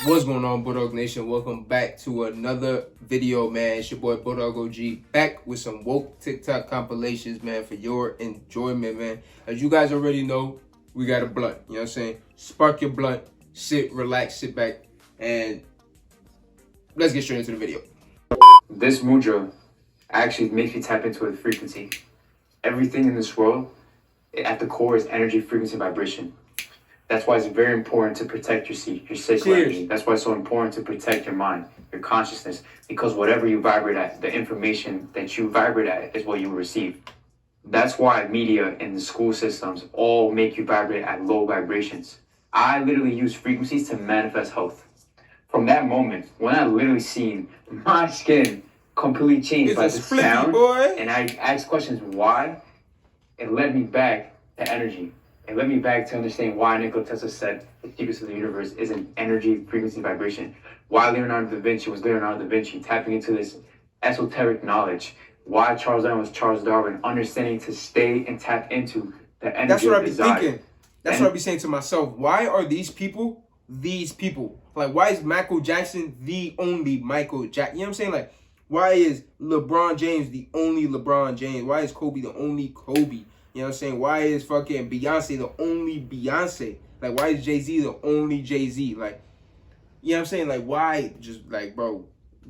What's going on, Bulldog Nation? Welcome back to another video, man. It's your boy Bulldog OG back with some woke TikTok compilations, man, for your enjoyment, man. As you guys already know, we got a blunt. You know what I'm saying? Spark your blunt, sit, relax, sit back, and let's get straight into the video. This mudra actually makes you tap into a frequency. Everything in this world, at the core, is energy, frequency, vibration. That's why it's very important to protect your sacral energy. That's why it's so important to protect your mind, your consciousness, because whatever you vibrate at, the information that you vibrate at is what you receive. That's why media and the school systems all make you vibrate at low vibrations. I literally use frequencies to manifest health. From that moment, when I literally seen my skin completely changed by the sound, and I asked questions why, it led me back to energy. It led me back to understand why Nikola Tesla said the secrets of the universe is an energy, frequency, vibration. Why Leonardo da Vinci was Leonardo da Vinci, tapping into this esoteric knowledge. Why Charles Darwin was Charles Darwin, understanding to stay and tap into the energy. That's what of I be desire. thinking. That's what I be saying to myself. Why are these people? Like, why is Michael Jackson the only Michael Jackson? You know what I'm saying? Like, why is LeBron James the only LeBron James? Why is Kobe the only Kobe? You know what I'm saying? Why is fucking Beyonce the only Beyonce? Like, why is Jay-Z the only Jay-Z? Like, you know what I'm saying? Like, why? Just like, bro,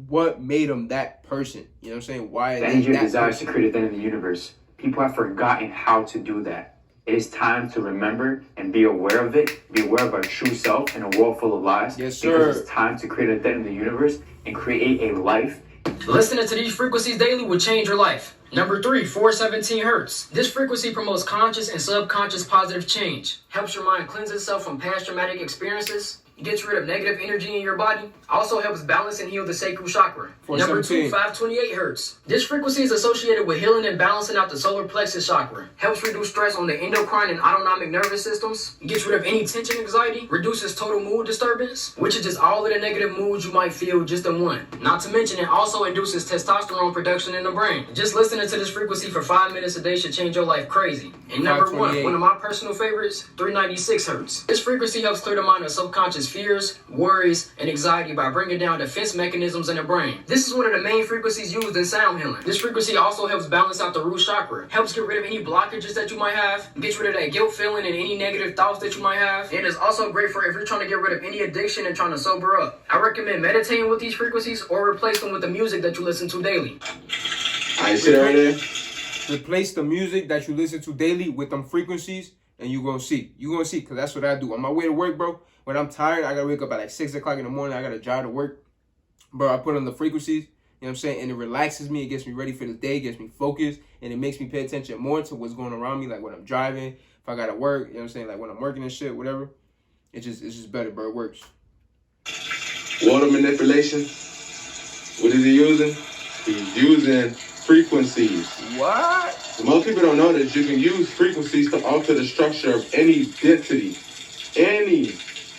what made him that person? You know what I'm saying? Why? The energy of desire is to create the end of the universe. People have forgotten how to do that. It is time to remember and be aware of it. Be aware of our true self in a world full of lies. Yes, sir. Because it's time to create a dead in the universe and create a life. Listening to these frequencies daily will change your life. Number 3, 417 hertz. This frequency promotes conscious and subconscious positive change. Helps your mind cleanse itself from past traumatic experiences. Gets rid of negative energy in your body. Also helps balance and heal the sacral chakra. Number 2, 528 hertz. This frequency is associated with healing and balancing out the solar plexus chakra. Helps reduce stress on the endocrine and autonomic nervous systems. Gets rid of any tension, anxiety. Reduces total mood disturbance, which is just all of the negative moods you might feel just in one. Not to mention, it also induces testosterone production in the brain. Just listening to this frequency for 5 minutes a day should change your life crazy. And number 1, one of my personal favorites, 396 hertz. This frequency helps clear the mind of subconscious fears, worries, and anxiety by bringing down defense mechanisms in the brain. This is one of the main frequencies used in sound healing. This frequency also helps balance out the root chakra, helps get rid of any blockages that you might have, gets rid of that guilt feeling and any negative thoughts that you might have. It is also great for if you're trying to get rid of any addiction and trying to sober up. I recommend meditating with these frequencies or replace them with the music that you listen to daily. I see that right there. Replace the music that you listen to daily with them frequencies, and you're gonna see. You're gonna see, because that's what I do. On my way to work, bro, when I'm tired, I gotta wake up at like 6 o'clock in the morning. I gotta drive to work. Bro, I put on the frequencies, you know what I'm saying? And it relaxes me. It gets me ready for the day, gets me focused, and it makes me pay attention more to what's going around me, like when I'm driving, if I gotta work, you know what I'm saying? Like when I'm working and shit, whatever. It's just better, bro. It works. Water manipulation. What is he using? He's using frequencies. What? Most people don't know that you can use frequencies to alter the structure of any density. Any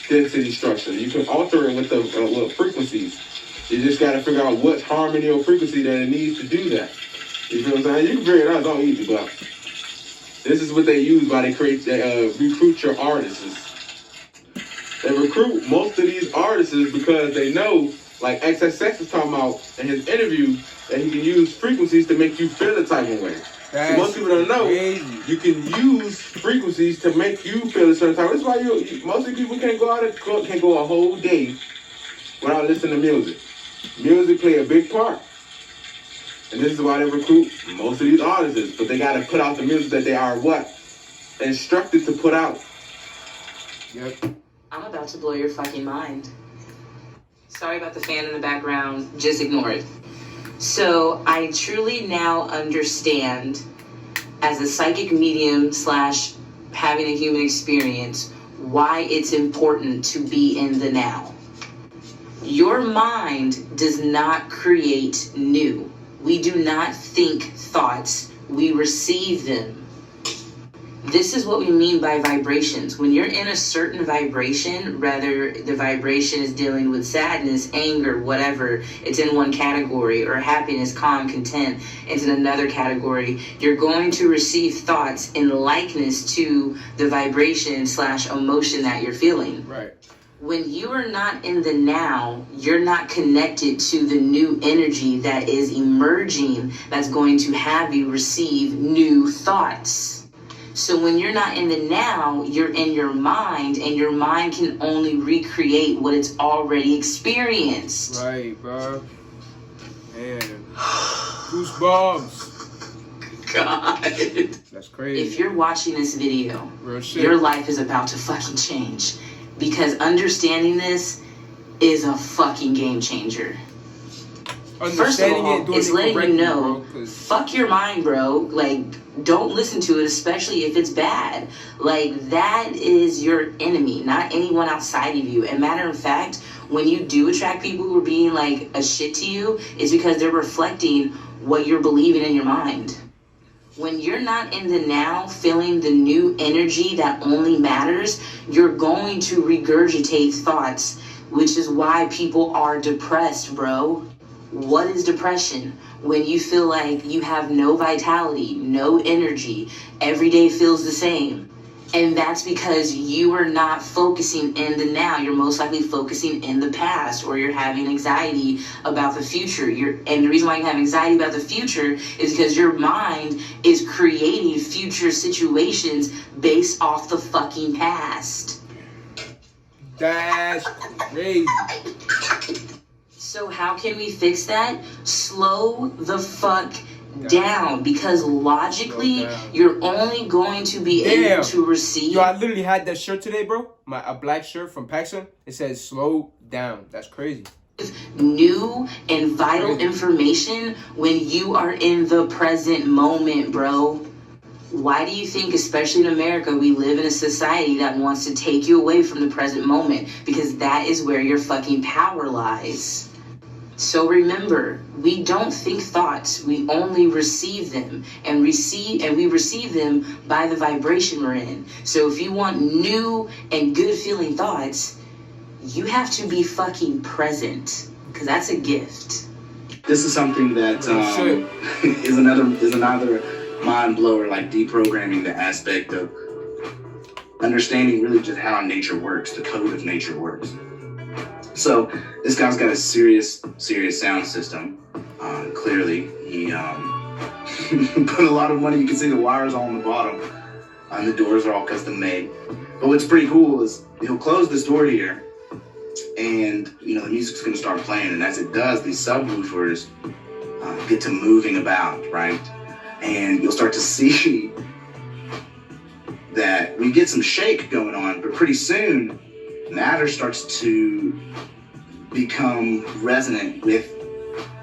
density structure. You can alter it with the frequencies. You just got to figure out what harmony or frequency that it needs to do that. You feel what I'm saying? You can figure it out. It's all easy, but this is what they use while they recruit your artists. They recruit most of these artists because they know, like XXX was talking about in his interview, that he can use frequencies to make you feel a type of way. So most people don't know you can use frequencies to make you feel a certain type. That's why most of the people can't go a whole day without listening to music. Music play a big part, and this is why they recruit most of these artists. But they got to put out the music that they are instructed to put out. Yep. I'm about to blow your fucking mind. Sorry about the fan in the background. Just ignore it. So I truly now understand, as a psychic medium / having a human experience, why it's important to be in the now. Your mind does not create new. We do not think thoughts, we receive them. This is what we mean by vibrations. When you're in a certain vibration, whether the vibration is dealing with sadness, anger, whatever, it's in one category, or happiness, calm, content, it's in another category, you're going to receive thoughts in likeness to the vibration / emotion that you're feeling. Right. When you are not in the now, you're not connected to the new energy that is emerging, that's going to have you receive new thoughts. So when you're not in the now, you're in your mind, and your mind can only recreate what it's already experienced. Right, bro. Man. Goosebumps. God. That's crazy. If you're watching this video, Real shit. your life is about to fucking change. Because understanding this is a fucking game changer. First of all, it's letting you know, fuck your mind, bro. Like, don't listen to it, especially if it's bad. Like, that is your enemy, not anyone outside of you. And matter of fact, when you do attract people who are being like a shit to you, it's because they're reflecting what you're believing in your mind. When you're not in the now, feeling the new energy that only matters, you're going to regurgitate thoughts, which is why people are depressed, bro. What is depression? When you feel like you have no vitality, no energy, every day feels the same. And that's because you are not focusing in the now. You're most likely focusing in the past, or you're having anxiety about the future. And the reason why you have anxiety about the future is because your mind is creating future situations based off the fucking past. That's crazy. So how can we fix that? Slow the fuck down, because logically you're only going to be able to receive. Yo, I literally had that shirt today, bro. A black shirt from Paxson. It says slow down. That's crazy. New and vital information when you are in the present moment, bro. Why do you think, especially in America, we live in a society that wants to take you away from the present moment? Because that is where your fucking power lies. So remember, we don't think thoughts, we only receive them, and we receive them by the vibration we're in. So if you want new and good feeling thoughts, you have to be fucking present, because that's a gift. This is something that is another mind blower, like deprogramming the aspect of understanding really just how nature works, the code of nature works. So this guy's got a serious sound system. Clearly, he put a lot of money. You can see the wires all on the bottom, and the doors are all custom made. But what's pretty cool is he'll close this door here, and the music's gonna start playing. And as it does, these subwoofers get to moving about, right? And you'll start to see that we get some shake going on, but pretty soon matter starts to become resonant with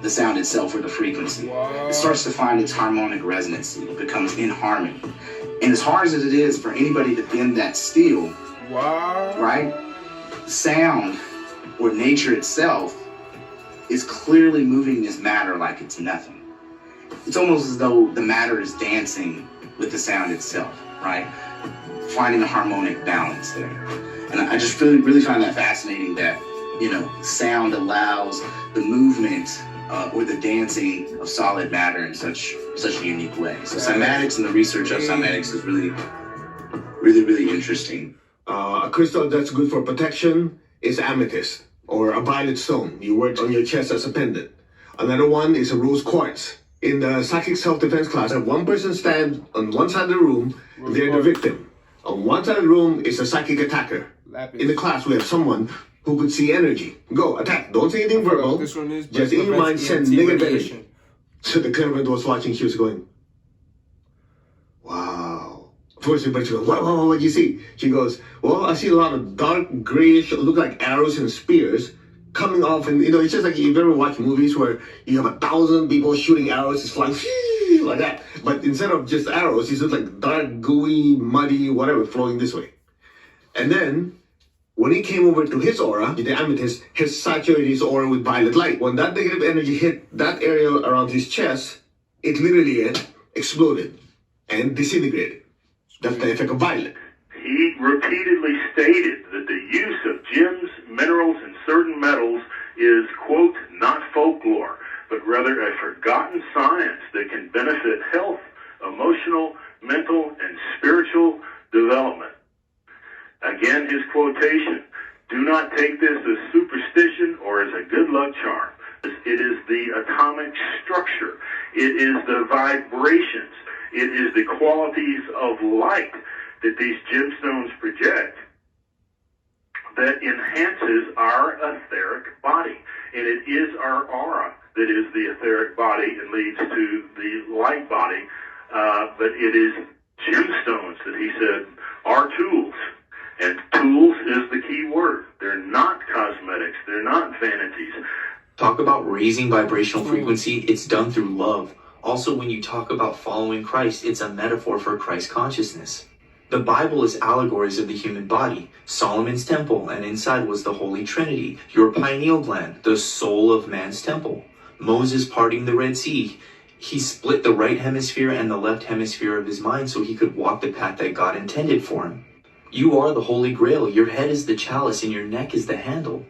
the sound itself, or the frequency. It starts to find its harmonic resonancy. It becomes in harmony. And as hard as it is for anybody to bend that steel, right? Sound, or nature itself, is clearly moving this matter like it's nothing. It's almost as though the matter is dancing with the sound itself, right? Finding a harmonic balance there. And I just really find that fascinating, that, sound allows the movement or the dancing of solid matter in such a unique way. So cymatics and the research of cymatics is really interesting. A crystal that's good for protection is amethyst, or a violet stone. You wear it on your chest as a pendant. Another one is a rose quartz. In the psychic self-defense class, one person stands on one side of the room, they're the victim. On one side of the room is a psychic attacker. In the class, we have someone who could see energy. Go, attack. Don't say anything verbal. Just in your mind, send negative energy. So the clairvoyant was watching, she was going, wow. First, everybody goes, what do you see? She goes, well, I see a lot of dark grayish, look like arrows and spears coming off. And, it's just like you've ever watched movies where you have 1,000 people shooting arrows, it's flying like that. But instead of just arrows, it's just like dark, gooey, muddy, whatever, flowing this way. And then, when he came over to his aura, the amethyst, he saturated his aura with violet light. When that negative energy hit that area around his chest, it literally exploded and disintegrated. That's the effect of violet. He repeatedly stated that the use of gems, minerals, and certain metals is, quote, not folklore, but rather a forgotten science that can benefit health, emotional, mental, and spiritual development. Again, his quotation, do not or as a good luck charm. It is the atomic structure. It is the vibrations. It is the qualities of light that these gemstones project that enhances our etheric body. And it is our aura that is the etheric body and leads to the light body. But it is gemstones that he said are tools. And tools is the key word. They're not cosmetics. They're not vanities. Talk about raising vibrational frequency, it's done through love. Also, when you talk about following Christ, it's a metaphor for Christ consciousness. The Bible is allegories of the human body. Solomon's temple, and inside was the Holy Trinity. Your pineal gland, the soul of man's temple. Moses parting the Red Sea. He split the right hemisphere and the left hemisphere of his mind so he could walk the path that God intended for him. You are the Holy Grail. Your head is the chalice and your neck is the handle.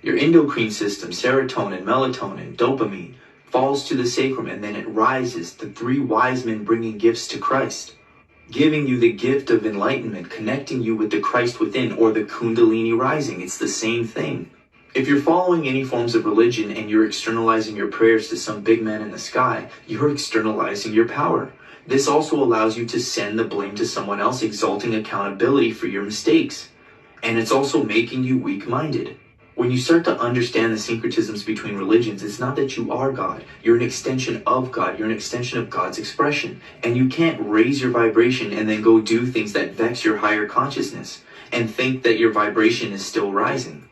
Your endocrine system, serotonin, melatonin, dopamine, falls to the sacrum and then it rises, the three wise men bringing gifts to Christ, giving you the gift of enlightenment, connecting you with the Christ within, or the Kundalini rising. It's the same thing. If you're following any forms of religion and you're externalizing your prayers to some big man in the sky, you're externalizing your power. This also allows you to send the blame to someone else, exalting accountability for your mistakes. And it's also making you weak-minded. When you start to understand the syncretisms between religions, it's not that you are God. You're an extension of God. You're an extension of God's expression. And you can't raise your vibration and then go do things that vex your higher consciousness and think that your vibration is still rising.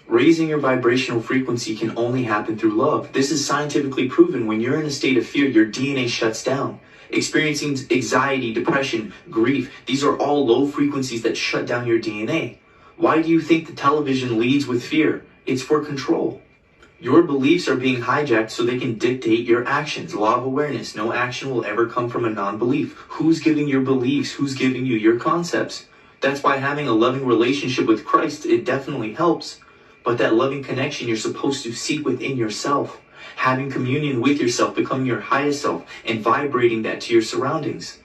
Raising your vibrational frequency can only happen through love. This is scientifically proven. When you're in a state of fear, your DNA shuts down. Experiencing anxiety, depression, grief, these are all low frequencies that shut down your DNA. Why do you think the television leads with fear? It's for control. Your beliefs are being hijacked so they can dictate your actions. Law of awareness. No action will ever come from a non-belief. Who's giving your beliefs? Who's giving you your concepts? That's why having a loving relationship with Christ, it definitely helps. But that loving connection you're supposed to seek within yourself. Having communion with yourself, becoming your highest self, and vibrating that to your surroundings.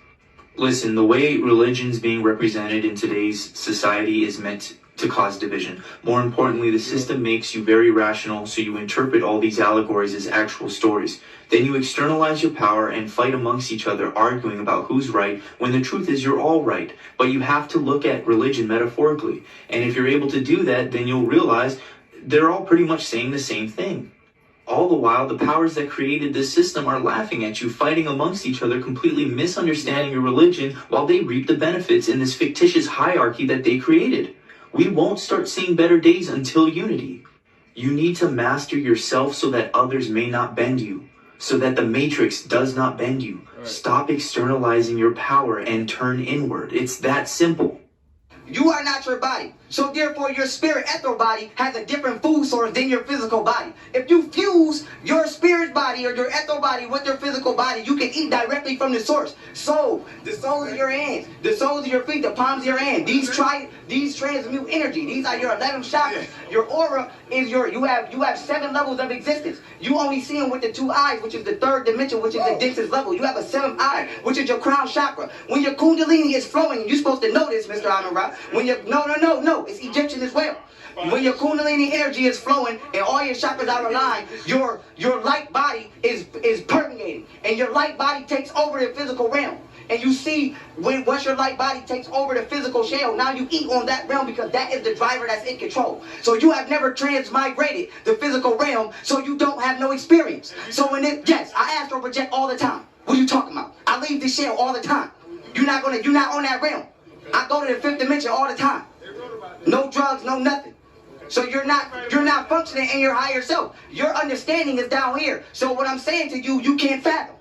Listen, the way religion's being represented in today's society is meant to cause division. More importantly, the system makes you very rational, so you interpret all these allegories as actual stories. Then you externalize your power and fight amongst each other, arguing about who's right, when the truth is you're all right. But you have to look at religion metaphorically. And if you're able to do that, then you'll realize they're all pretty much saying the same thing. All the while, the powers that created this system are laughing at you, fighting amongst each other, completely misunderstanding your religion while they reap the benefits in this fictitious hierarchy that they created. We won't start seeing better days until unity. You need to master yourself so that others may not bend you, so that the matrix does not bend you. Right. Stop externalizing your power and turn inward. It's that simple. You are not your body. So therefore your spirit ethereal body has a different food source than your physical body. If you fuse your spirit body or your ethereal body with your physical body, you can eat directly from the source. So the soles of your hands, the soles of your feet, the palms of your hand, these transmute energy. These are your 11 chakras. Your aura is you have 7 levels of existence. You only see them with the 2 eyes, which is the 3rd dimension, which is the densest level. You have a 7th eye, which is your crown chakra. When your kundalini is flowing, you're supposed to know this, Mr. Amara. When you no, it's Egyptian as well. When your kundalini energy is flowing and all your chakras are aligned, your light body is permeating, and your light body takes over the physical realm. And you see, once your light body takes over the physical shell, now you eat on that realm because that is the driver that's in control. So you have never transmigrated the physical realm, so you don't have no experience. So yes, I astral project all the time. What are you talking about? I leave the shell all the time. You're not on that realm. I go to the 5th dimension all the time. No drugs, no nothing. So you're not functioning in your higher self. Your understanding is down here. So what I'm saying to you, you can't fathom.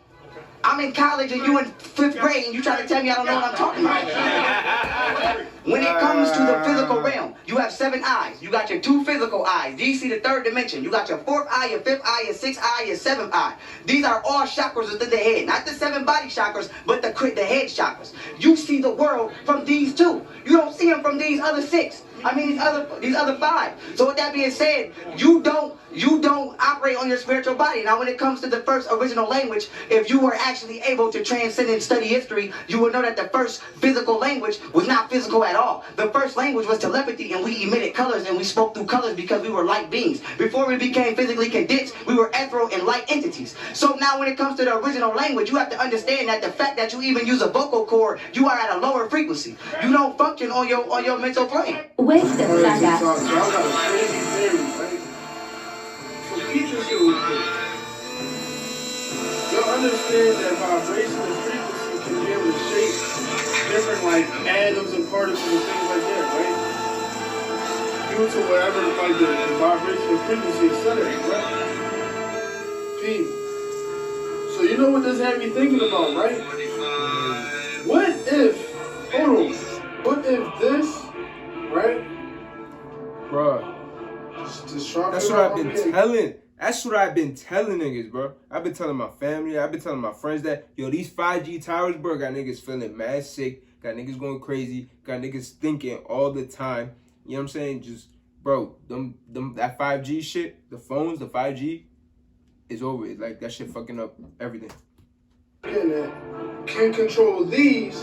I'm in college and you in 5th grade and you try to tell me I don't know what I'm talking about. When it comes to the physical realm, you have 7 eyes. You got your 2 physical eyes. These see the 3rd dimension. You got your 4th eye, your 5th eye, your 6th eye, your 7th eye. These are all chakras within the head. Not the 7 body chakras, but the head chakras. You see the world from these 2. You don't see them from these other 6. I mean, these other 5. So with that being said, you don't operate on your spiritual body. Now, when it comes to the first original language, if you were actually able to transcend and study history, you would know that the first physical language was not physical at all. The first language was telepathy, and we emitted colors, and we spoke through colors because we were light beings. Before we became physically condensed, we were ethereal and light entities. So now when it comes to the original language, you have to understand that the fact that you even use a vocal cord, you are at a lower frequency. You don't function on your mental plane. Wait the fuck up. So I got a crazy theory, right? So keep this here with me. Y'all understand that vibration and frequency can be able to shape different like atoms and particles and things like that, right? Due to whatever like the vibration and frequency is set at, right? Peace. So you know what this had me thinking about, right? What if, hold on, what if this, right? Bruh. That's what I've been telling. That's what I've been telling niggas, bro. I've been telling my family, I've been telling my friends that, yo, these 5G towers, bro, got niggas feeling mad sick, got niggas going crazy, got niggas thinking all the time. You know what I'm saying? Just, bro, that 5G shit, the phones, the 5G, is over. It's like that shit fucking up everything. Can control these,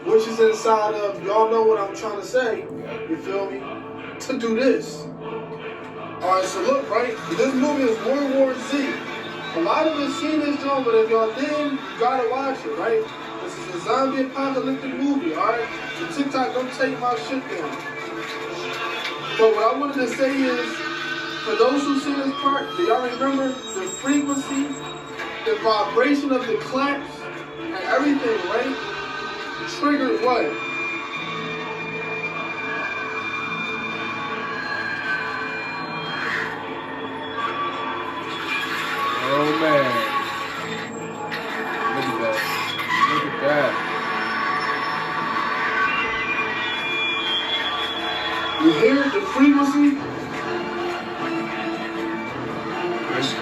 which is inside of, y'all know what I'm trying to say, you feel me, to do this. Alright, so look, right, this movie is World War Z. A lot of us seen this joint, but if y'all didn't, you gotta watch it, right? This is a zombie apocalyptic movie, alright? So TikTok, don't take my shit down. But what I wanted to say is, for those who see this part, do y'all remember the frequency, the vibration of the claps, and everything, right? Triggered what? Oh man. Look at that. Look at that. You hear the frequency?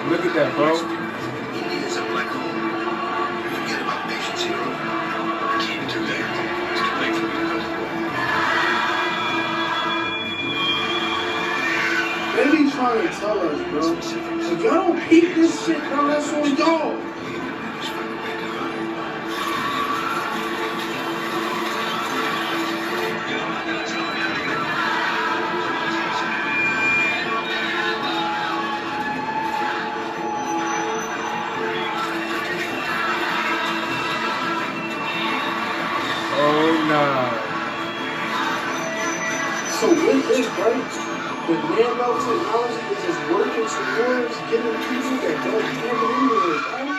Look at that, bro. India is a black hole. Forget about patient zero. I can't do that. It's too late for me to go. They be trying to tell us, bro. If y'all don't peep this shit, bro, that's on y'all. Oh nah. So with this, right? The nano technology is just working towards getting people that don't have it anyway, right?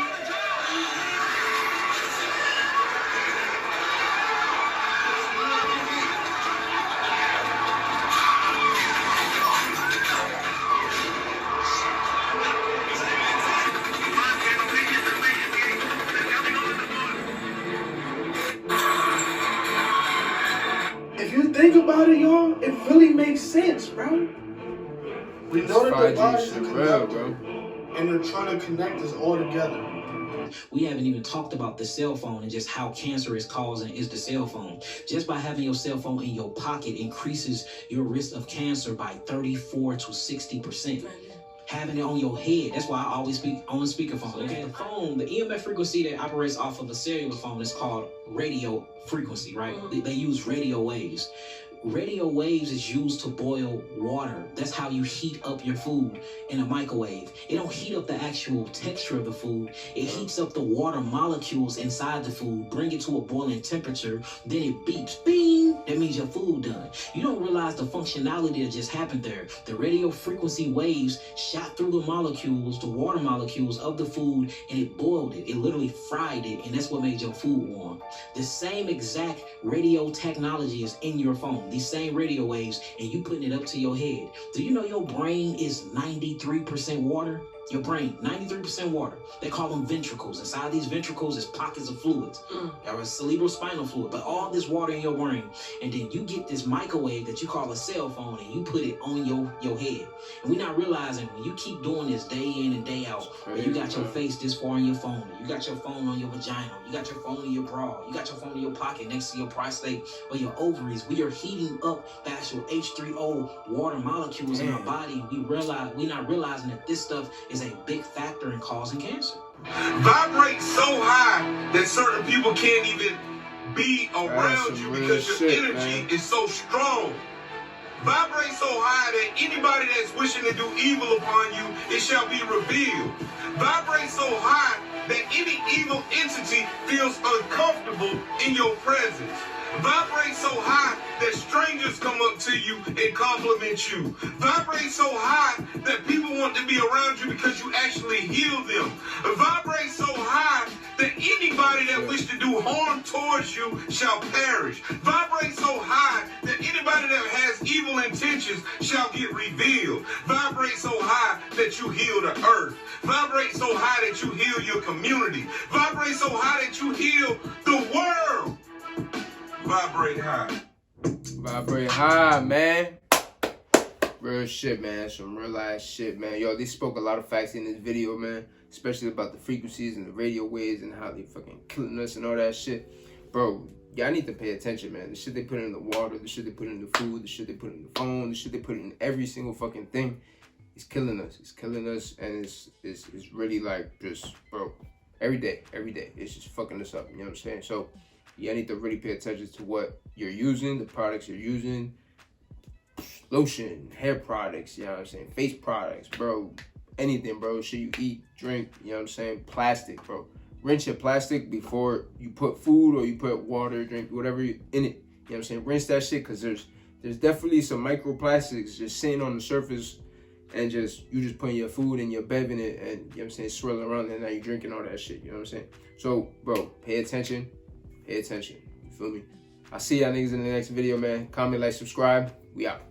If you think about it, y'all, it really makes sense, bro. We know that the bodies are connected, bro. And they're trying to connect us all together. We haven't even talked about the cell phone and just how cancerous causing is the cell phone. Just by having your cell phone in your pocket increases your risk of cancer by 34 to 60%. Having it on your head, that's why I always speak on speakerphone. Okay, the phone, the EMF frequency that operates off of a cellular phone is called radio frequency, right? They use radio waves. Radio waves is used to boil water. That's how you heat up your food in a microwave. It don't heat up the actual texture of the food. It heats up the water molecules inside the food, bring it to a boiling temperature, then it beeps, bing, that means your food done. You don't realize the functionality that just happened there. The radio frequency waves shot through the molecules, the water molecules of the food, and it boiled it. It literally fried it, and that's what made your food warm. The same exact radio technology is in your phone. These same radio waves, and you putting it up to your head. Do you know your brain is 93% water? Your brain, 93% water. They call them ventricles. Inside these ventricles is pockets of fluids. Or cerebral spinal fluid. But all this water in your brain. And then you get this microwave that you call a cell phone and you put it on your head. And we're not realizing when you keep doing this day in and day out, where you got your face this far in your phone, you got your phone on your vagina, you got your phone in your bra, you got your phone in your pocket next to your prostate or your ovaries. We are heating up the actual H3O water molecules in our body. We're not realizing that this stuff is a big factor in causing cancer. Vibrate so high that certain people can't even be around you because your energy is so strong. Vibrate so high that anybody that's wishing to do evil upon you, it shall be revealed. Vibrate so high that any evil entity feels uncomfortable in your presence. Vibrate so high that strangers come up to you and compliment you. Vibrate so high that people want to be around you because you actually heal them. Vibrate so high that anybody that wishes to do harm towards you shall perish. Vibrate so high that anybody that has evil intentions shall get revealed. Vibrate so high that you heal the earth. Vibrate so high that you heal your community. Vibrate so high that you heal the world. Vibrate high. Vibrate high, man. Real shit, man. Some real ass shit, man. Yo, they spoke a lot of facts in this video, man. Especially about the frequencies and the radio waves and how they fucking killing us and all that shit. Bro, y'all need to pay attention, man. The shit they put in the water, the shit they put in the food, the shit they put in the phone, the shit they put in every single fucking thing. It's killing us. It's killing us, and it's really like just, bro, every day. It's just fucking us up. You know what I'm saying? So you need to really pay attention to what you're using, the products you're using, lotion, hair products, you know what I'm saying, face products, bro, anything, bro, shit you eat, drink, you know what I'm saying, plastic, bro. Rinse your plastic before you put food or you put water, drink, whatever in it, you know what I'm saying, rinse that shit, because there's definitely some microplastics just sitting on the surface and you just putting your food and your bev in it and, you know what I'm saying, swirling around and now you're drinking all that shit, you know what I'm saying. So, bro, pay attention. Pay attention. You feel me? I'll see y'all niggas in the next video, man. Comment, like, subscribe. We out.